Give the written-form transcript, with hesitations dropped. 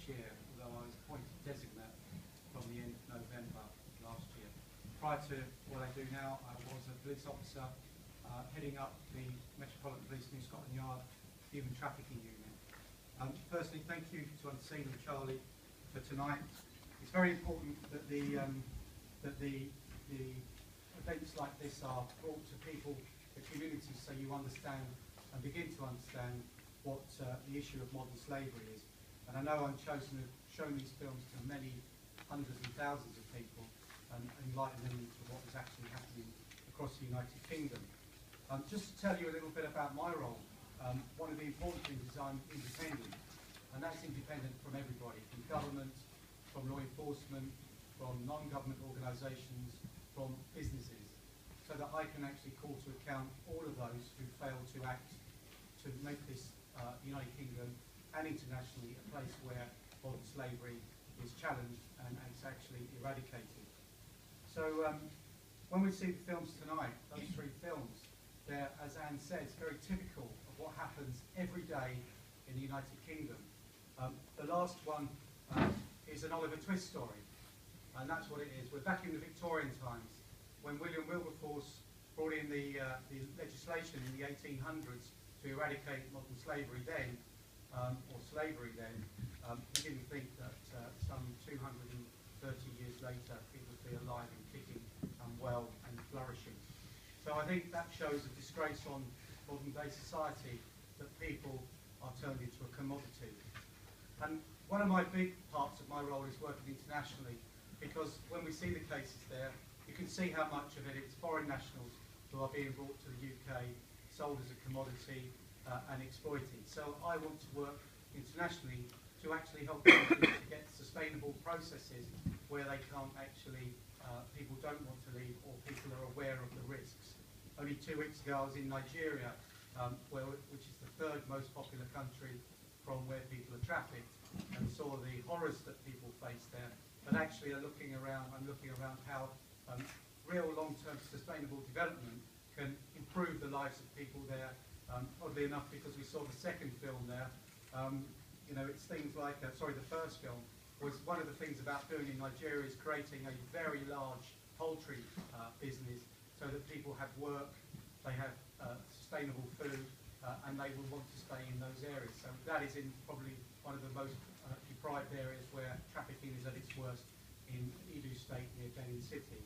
year, although I was appointed designate from the end of November last year. Prior to what I do now, I was a police officer heading up the Metropolitan Police New Scotland Yard human-trafficking unit. Firstly, thank you to Unseen and Charlie for tonight. It's very important that the events like this are brought to people, the community, so you understand and begin to understand what the issue of modern slavery is. And I know I'm chosen to show these films to many hundreds and thousands of people and enlighten them to what is actually happening across the United Kingdom. Just to tell you a little bit about my role, one of the important things is I'm independent, and that's independent from everybody, from government, from law enforcement, from non-government organisations, from businesses, so that I can actually call to account all of those who fail to act to make this United Kingdom and internationally a place where modern slavery is challenged and it's actually eradicated. So when we see the films tonight, those three films, they're, as Anne says, very typical of what happens every day in the United Kingdom. The last one is an Oliver Twist story, and that's what it is. We're back in the Victorian times, when William Wilberforce brought in the legislation in the 1800s to eradicate modern slavery then, or slavery then. He didn't think that some 230 years later it would be alive and kicking and well and flourishing. So I think that shows a disgrace on modern day society, that people are turned into a commodity. And one of my big parts of my role is working internationally, because when we see the cases there, you can see how much of it is foreign nationals who are being brought to the UK, sold as a commodity and exploited. So I want to work internationally to actually help countries to get sustainable processes where they can't actually, people don't want to leave, or people are aware of the risks. Only 2 weeks ago I was in Nigeria, which is the third most popular country from where people are trafficked, and saw the horrors that people face there. But actually I'm looking around how real long-term sustainable development can improve the lives of people there. Oddly enough, because we saw the second film there, you know, it's things like, sorry, the first film was, one of the things about doing in Nigeria is creating a very large poultry business, so that people have work, they have sustainable food, and they will want to stay in those areas. So that is in probably one of the most deprived areas where trafficking is at its worst, in Edo State near Benin City.